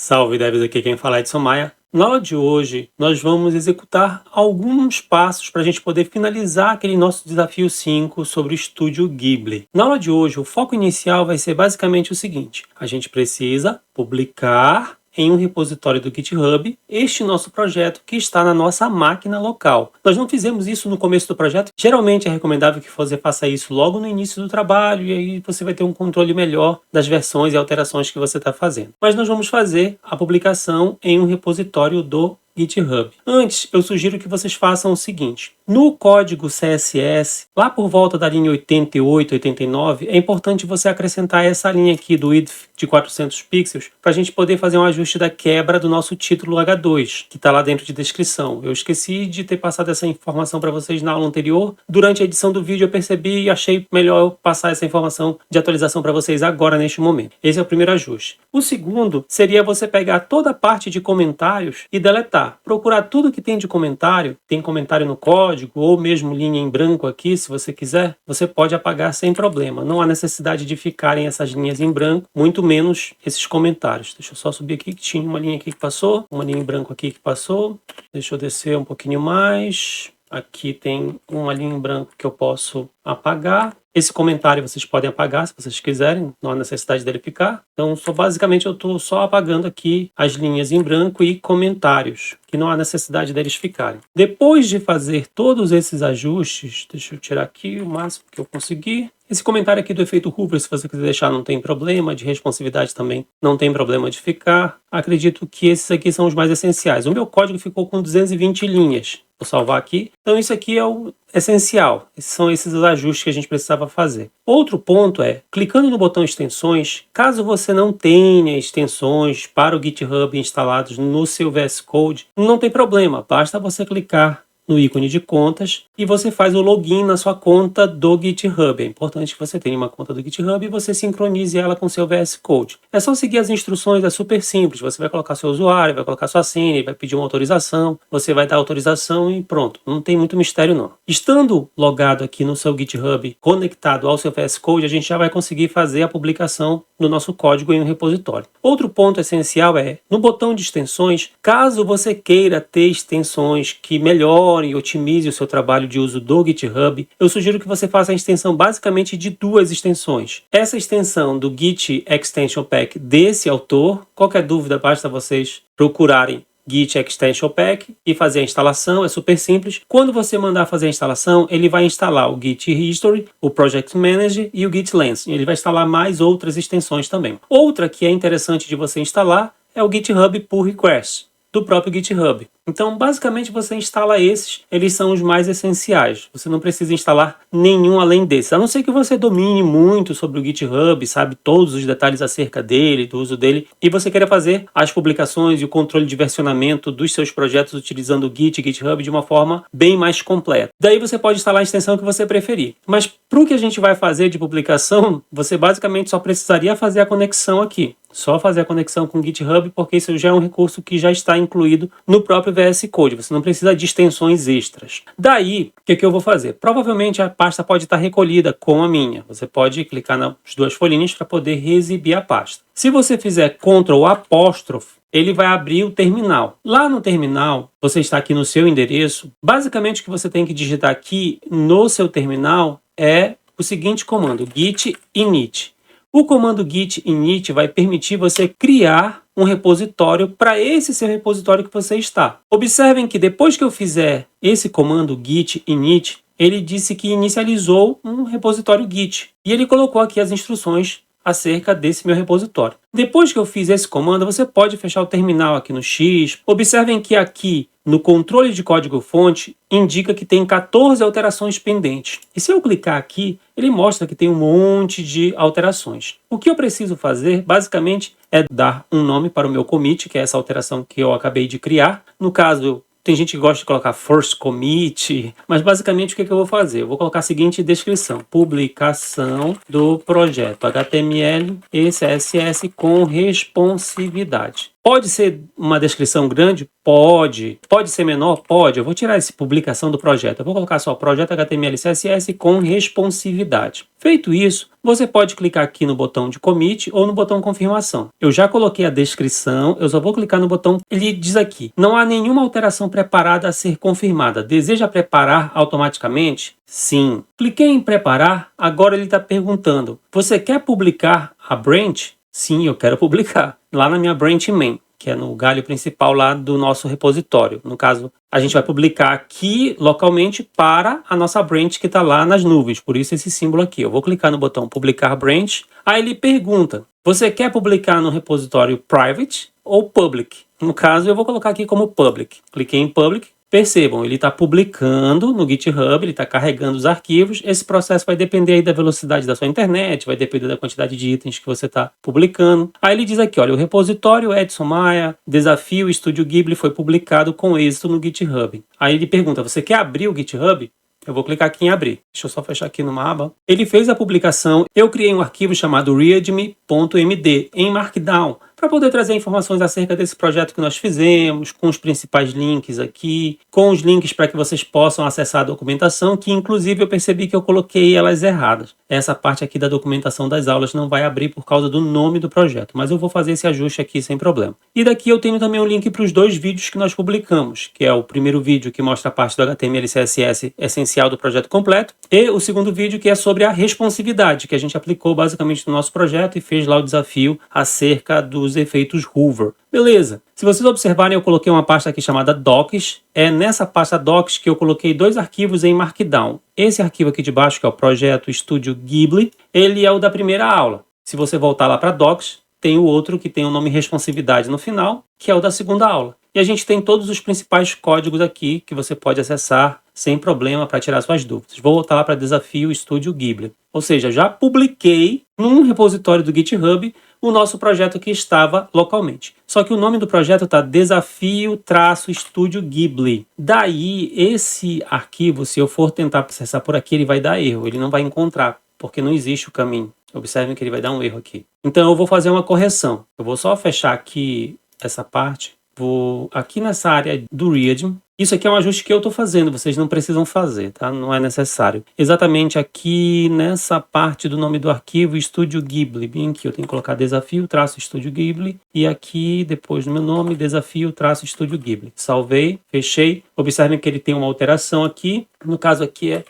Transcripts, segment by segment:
Salve devs, aqui quem fala é Edson Maia. Na aula de hoje, nós vamos executar alguns passos para a gente poder finalizar aquele nosso desafio 5 sobre o Estúdio Ghibli. Na aula de hoje, o foco inicial vai ser basicamente o seguinte: a gente precisa publicar em um repositório do GitHub este nosso projeto que está na nossa máquina local. Nós não fizemos isso no começo do projeto. Geralmente é recomendável que você faça isso logo no início do trabalho e aí você vai ter um controle melhor das versões e alterações que você está fazendo. Mas nós vamos fazer a publicação em um repositório do GitHub. Antes, eu sugiro que vocês façam o seguinte: no código CSS, lá por volta da linha 88, 89, é importante você acrescentar essa linha aqui do width de 400 pixels para a gente poder fazer um ajuste da quebra do nosso título H2, que está lá dentro de descrição. Eu esqueci de ter passado essa informação para vocês na aula anterior. Durante a edição do vídeo eu percebi e achei melhor eu passar essa informação de atualização para vocês agora, neste momento. Esse é o primeiro ajuste. O segundo seria você pegar toda a parte de comentários e deletar. Procurar tudo que tem de comentário, tem comentário no código ou mesmo linha em branco aqui, se você quiser, você pode apagar sem problema. Não há necessidade de ficarem essas linhas em branco, muito menos esses comentários. Deixa eu só subir aqui que tinha uma linha aqui que passou, uma linha em branco aqui que passou. Deixa eu descer um pouquinho mais. Aqui tem uma linha em branco que eu posso apagar. Esse comentário vocês podem apagar se vocês quiserem, não há necessidade dele ficar. Então, basicamente eu estou só apagando aqui as linhas em branco e comentários, que não há necessidade deles ficarem. Depois de fazer todos esses ajustes, deixa eu tirar aqui o máximo que eu conseguir. Esse comentário aqui do efeito Hoover, se você quiser deixar, não tem problema. De responsividade também não tem problema de ficar. Acredito que esses aqui são os mais essenciais. O meu código ficou com 220 linhas. Vou salvar aqui. Então isso aqui é o essencial. São esses os ajustes que a gente precisava fazer. Outro ponto é, clicando no botão extensões, caso você não tenha extensões para o GitHub instalados no seu VS Code, não tem problema. Basta você clicar no ícone de contas e você faz o login na sua conta do GitHub. É importante que você tenha uma conta do GitHub e você sincronize ela com seu VS Code. É só seguir as instruções, é super simples. Você vai colocar seu usuário, vai colocar sua senha, vai pedir uma autorização, você vai dar autorização e pronto. Não tem muito mistério não. Estando logado aqui no seu GitHub, conectado ao seu VS Code, a gente já vai conseguir fazer a publicação do nosso código em um repositório. Outro ponto essencial é, no botão de extensões, caso você queira ter extensões que melhorem e otimize o seu trabalho de uso do GitHub, eu sugiro que você faça a extensão basicamente de duas extensões. Essa extensão do Git Extension Pack desse autor, qualquer dúvida basta vocês procurarem Git Extension Pack e fazer a instalação, é super simples. Quando você mandar fazer a instalação, ele vai instalar o Git History, o Project Manager e o Git Lens. Ele vai instalar mais outras extensões também. Outra que é interessante de você instalar é o GitHub Pull Request do próprio GitHub. Então, basicamente, você instala esses, eles são os mais essenciais. Você não precisa instalar nenhum além desses. A não ser que você domine muito sobre o GitHub, sabe todos os detalhes acerca dele, do uso dele, e você queira fazer as publicações e o controle de versionamento dos seus projetos utilizando o Git e GitHub de uma forma bem mais completa. Daí você pode instalar a extensão que você preferir. Mas para o que a gente vai fazer de publicação, você basicamente só precisaria fazer a conexão aqui. Só fazer a conexão com o GitHub, porque isso já é um recurso que já está incluído no próprio VS Code. Você não precisa de extensões extras. Daí, o que eu vou fazer? Provavelmente a pasta pode estar recolhida com a minha. Você pode clicar nas duas folhinhas para poder reexibir a pasta. Se você fizer Ctrl apóstrofe, ele vai abrir o terminal. Lá no terminal, você está aqui no seu endereço. Basicamente, o que você tem que digitar aqui no seu terminal é o seguinte comando: git init. O comando git init vai permitir você criar um repositório para esse seu repositório que você está. Observem que depois que eu fizer esse comando git init, ele disse que inicializou um repositório Git. E ele colocou aqui as instruções acerca desse meu repositório. Depois que eu fiz esse comando, você pode fechar o terminal aqui no X. Observem que aqui no controle de código-fonte indica que tem 14 alterações pendentes. E se eu clicar aqui, ele mostra que tem um monte de alterações. O que eu preciso fazer, basicamente, é dar um nome para o meu commit, que é essa alteração que eu acabei de criar. No caso, tem gente que gosta de colocar first commit, mas basicamente o que eu vou fazer? Eu vou colocar a seguinte descrição: publicação do projeto HTML e CSS com responsividade. Pode ser uma descrição grande? Pode. Pode ser menor? Pode. Eu vou tirar essa publicação do projeto. Eu vou colocar só projeto HTML e CSS com responsividade. Feito isso, você pode clicar aqui no botão de commit ou no botão confirmação. Eu já coloquei a descrição, eu só vou clicar no botão. Ele diz aqui, não há nenhuma alteração preparada a ser confirmada. Deseja preparar automaticamente? Sim. Cliquei em preparar, agora ele está perguntando, você quer publicar a branch? Sim, eu quero publicar. Lá na minha branch main, que é no galho principal lá do nosso repositório. No caso, a gente vai publicar aqui localmente para a nossa branch que está lá nas nuvens. Por isso esse símbolo aqui. Eu vou clicar no botão publicar branch. Aí ele pergunta, você quer publicar no repositório private ou public? No caso, eu vou colocar aqui como public. Cliquei em public. Percebam, ele está publicando no GitHub, ele está carregando os arquivos. Esse processo vai depender aí da velocidade da sua internet, vai depender da quantidade de itens que você está publicando. Aí ele diz aqui, olha, o repositório Edson Maia, Desafio Estúdio Ghibli foi publicado com êxito no GitHub. Aí ele pergunta, você quer abrir o GitHub? Eu vou clicar aqui em abrir. Deixa eu só fechar aqui numa aba. Ele fez a publicação. Eu criei um arquivo chamado readme.md em Markdown para poder trazer informações acerca desse projeto que nós fizemos, com os principais links aqui, com os links para que vocês possam acessar a documentação, que inclusive eu percebi que eu coloquei elas erradas. Essa parte aqui da documentação das aulas não vai abrir por causa do nome do projeto, mas eu vou fazer esse ajuste aqui sem problema. E daqui eu tenho também um link para os 2 vídeos que nós publicamos, que é o primeiro vídeo que mostra a parte do HTML e CSS essencial do projeto completo, e o segundo vídeo que é sobre a responsividade, que a gente aplicou basicamente no nosso projeto e fez lá o desafio acerca dos efeitos Hoover. Beleza. Se vocês observarem, eu coloquei uma pasta aqui chamada Docs. É nessa pasta Docs que eu coloquei 2 arquivos em Markdown. Esse arquivo aqui de baixo, que é o projeto Estúdio Ghibli, ele é o da primeira aula. Se você voltar lá para Docs, tem o outro que tem o nome responsividade no final, que é o da segunda aula. E a gente tem todos os principais códigos aqui que você pode acessar sem problema para tirar suas dúvidas. Vou voltar lá para Desafio Estúdio Ghibli. Ou seja, já publiquei num repositório do GitHub o nosso projeto que estava localmente. Só que o nome do projeto está Desafio-Estúdio Ghibli. Daí, esse arquivo, se eu for tentar acessar por aqui, ele vai dar erro. Ele não vai encontrar, porque não existe o caminho. Observem que ele vai dar um erro aqui. Então, eu vou fazer uma correção. Eu vou só fechar aqui essa parte. Vou aqui nessa área do readme. Isso aqui é um ajuste que eu estou fazendo, vocês não precisam fazer, tá? Não é necessário. Exatamente aqui nessa parte do nome do arquivo, Estúdio Ghibli. Bem aqui, eu tenho que colocar desafio-estúdio Ghibli. E aqui, depois do meu nome, desafio-estúdio Ghibli. Salvei, fechei. Observem que ele tem uma alteração aqui. No caso aqui é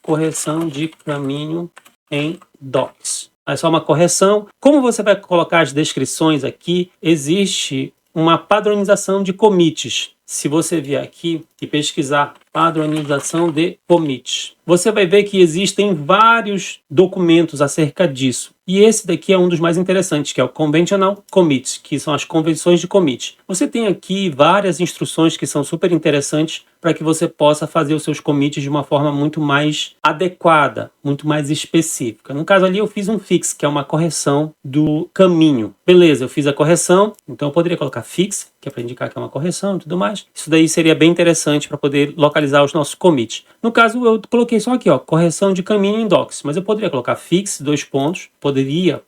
correção de caminho em Docs. É só uma correção. Como você vai colocar as descrições aqui, existe uma padronização de commits. Se você vier aqui e pesquisar padronização de commits, você vai ver que existem vários documentos acerca disso. E esse daqui é um dos mais interessantes, que é o Conventional Commit, que são as convenções de commit. Você tem aqui várias instruções que são super interessantes para que você possa fazer os seus commits de uma forma muito mais adequada, muito mais específica. No caso ali eu fiz um fix, que é uma correção do caminho. Beleza, eu fiz a correção, então eu poderia colocar fix, que é para indicar que é uma correção e tudo mais. Isso daí seria bem interessante para poder localizar os nossos commits. No caso, eu coloquei só aqui, ó, correção de caminho em Docs, mas eu poderia colocar fix, 2 pontos, poderia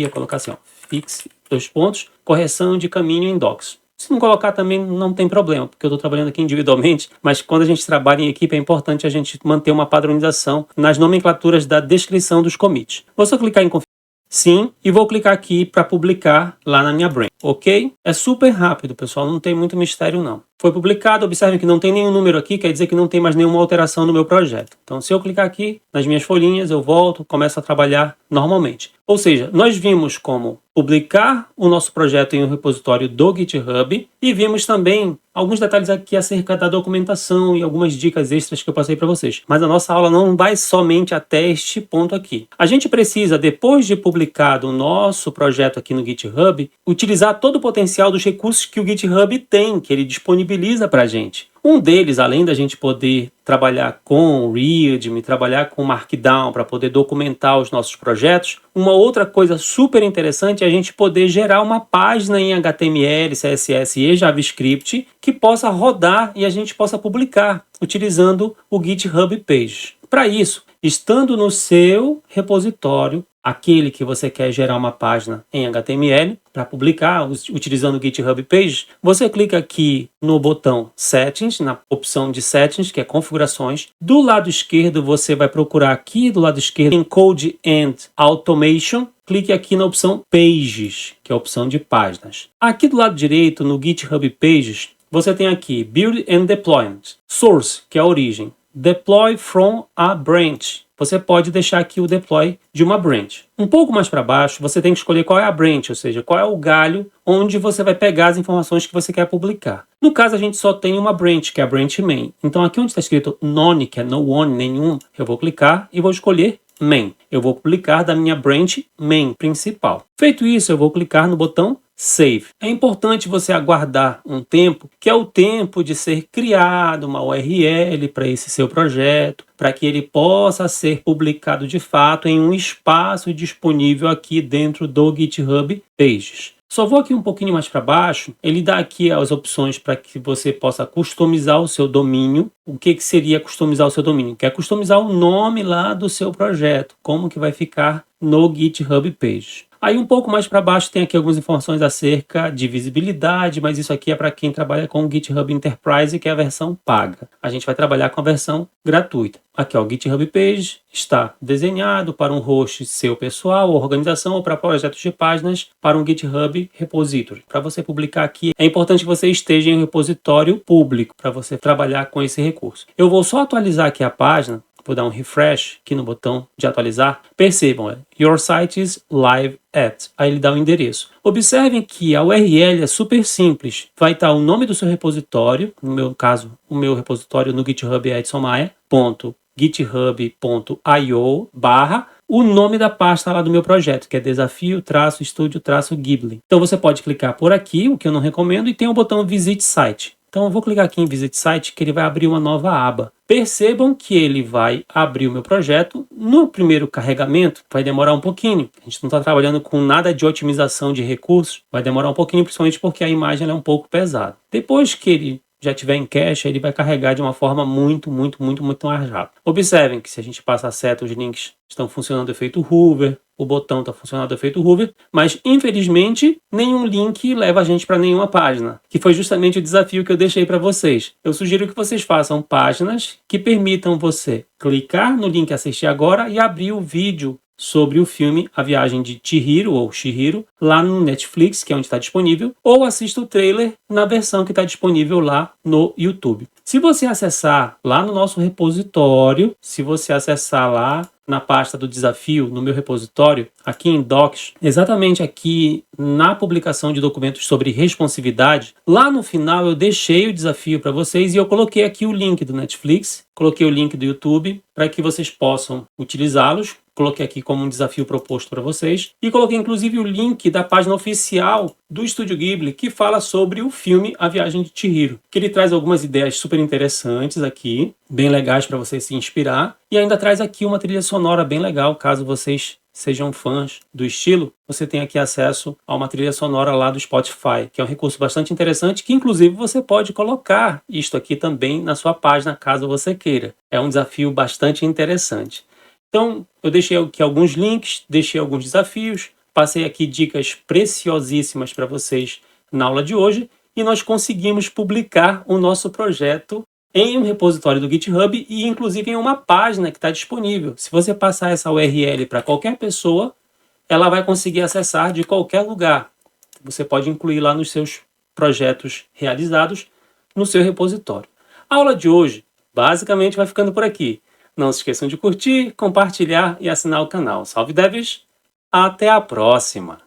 colocar assim, ó, fix, 2 pontos, correção de caminho em Docs. Se não colocar também não tem problema, porque eu estou trabalhando aqui individualmente, mas quando a gente trabalha em equipe é importante a gente manter uma padronização nas nomenclaturas da descrição dos commits. Vou só clicar em confirmar. Sim, e vou clicar aqui para publicar lá na minha branch, ok? É super rápido, pessoal, não tem muito mistério não. Foi publicado, observem que não tem nenhum número aqui, quer dizer que não tem mais nenhuma alteração no meu projeto. Então, se eu clicar aqui nas minhas folhinhas, eu volto, começo a trabalhar normalmente. Ou seja, nós vimos como publicar o nosso projeto em um repositório do GitHub e vimos também alguns detalhes aqui acerca da documentação e algumas dicas extras que eu passei para vocês. Mas a nossa aula não vai somente até este ponto aqui. A gente precisa, depois de publicado o nosso projeto aqui no GitHub, utilizar todo o potencial dos recursos que o GitHub tem, que ele disponibiliza para a gente. Um deles, além da gente poder trabalhar com Readme, trabalhar com Markdown para poder documentar os nossos projetos, uma outra coisa super interessante é a gente poder gerar uma página em HTML, CSS e JavaScript que possa rodar e a gente possa publicar utilizando o GitHub Page. Para isso, estando no seu repositório, aquele que você quer gerar uma página em HTML para publicar utilizando o GitHub Pages, você clica aqui no botão Settings, na opção de Settings, que é Configurações. Do lado esquerdo, você vai procurar aqui do lado esquerdo em Code and Automation. Clique aqui na opção Pages, que é a opção de páginas. Aqui do lado direito, no GitHub Pages, você tem aqui Build and Deployment. Source, que é a origem. Deploy from a branch. Você pode deixar aqui o deploy de uma branch. Um pouco mais para baixo, você tem que escolher qual é a branch, ou seja, qual é o galho onde você vai pegar as informações que você quer publicar. No caso, a gente só tem uma branch, que é a branch main. Então, aqui onde está escrito none, que é no one, nenhum, eu vou clicar e vou escolher main. Eu vou publicar da minha branch main principal. Feito isso, eu vou clicar no botão Save. É importante você aguardar um tempo, que é o tempo de ser criado uma URL para esse seu projeto, para que ele possa ser publicado de fato em um espaço disponível aqui dentro do GitHub Pages. Só vou aqui um pouquinho mais para baixo, ele dá aqui as opções para que você possa customizar o seu domínio. O que seria customizar o seu domínio? Quer customizar o nome lá do seu projeto, como que vai ficar no GitHub Pages. Aí um pouco mais para baixo tem aqui algumas informações acerca de visibilidade, mas isso aqui é para quem trabalha com o GitHub Enterprise, que é a versão paga. A gente vai trabalhar com a versão gratuita. Aqui, ó, o GitHub Page está desenhado para um host seu pessoal, organização ou para projetos de páginas para um GitHub Repository. Para você publicar aqui, é importante que você esteja em um repositório público para você trabalhar com esse recurso. Eu vou só atualizar aqui a página. Vou dar um refresh aqui no botão de atualizar. Percebam, Your site is live at. Aí ele dá o endereço. Observem que a URL é super simples. Vai estar o nome do seu repositório. No meu caso, o meu repositório no GitHub é edsonmaia.github.io o nome da pasta lá do meu projeto, que é desafio-estúdio-ghibli. Então você pode clicar por aqui, o que eu não recomendo, e tem o botão Visit Site. Então eu vou clicar aqui em Visit Site, que ele vai abrir uma nova aba. Percebam que ele vai abrir o meu projeto. No primeiro carregamento vai demorar um pouquinho. A gente não está trabalhando com nada de otimização de recursos. Vai demorar um pouquinho, principalmente porque a imagem é um pouco pesada. Depois que ele já estiver em cache, ele vai carregar de uma forma muito mais rápida. Observem que se a gente passa a seta, os links estão funcionando do efeito hover, o botão está funcionando do efeito hover, mas infelizmente nenhum link leva a gente para nenhuma página, que foi justamente o desafio que eu deixei para vocês. Eu sugiro que vocês façam páginas que permitam você clicar no link assistir agora e abrir o vídeo sobre o filme A Viagem de Chihiro, ou Chihiro, lá no Netflix, que é onde está disponível, ou assista o trailer na versão que está disponível lá no YouTube. Se você acessar lá no nosso repositório, se você acessar lá na pasta do desafio, no meu repositório, aqui em Docs, exatamente aqui na publicação de documentos sobre responsividade, lá no final eu deixei o desafio para vocês e eu coloquei aqui o link do Netflix, coloquei o link do YouTube para que vocês possam utilizá-los. Coloquei aqui como um desafio proposto para vocês. E coloquei inclusive o link da página oficial do Estúdio Ghibli, que fala sobre o filme A Viagem de Chihiro. Que ele traz algumas ideias super interessantes aqui, bem legais para você se inspirar. E ainda traz aqui uma trilha sonora bem legal, caso vocês sejam fãs do estilo. Você tem aqui acesso a uma trilha sonora lá do Spotify, que é um recurso bastante interessante, que inclusive você pode colocar isto aqui também na sua página, caso você queira. É um desafio bastante interessante. Então, eu deixei aqui alguns links, deixei alguns desafios, passei aqui dicas preciosíssimas para vocês na aula de hoje e nós conseguimos publicar o nosso projeto em um repositório do GitHub e inclusive em uma página que está disponível. Se você passar essa URL para qualquer pessoa, ela vai conseguir acessar de qualquer lugar. Você pode incluir lá nos seus projetos realizados no seu repositório. A aula de hoje basicamente vai ficando por aqui. Não se esqueçam de curtir, compartilhar e assinar o canal. Salve Devs! Até a próxima!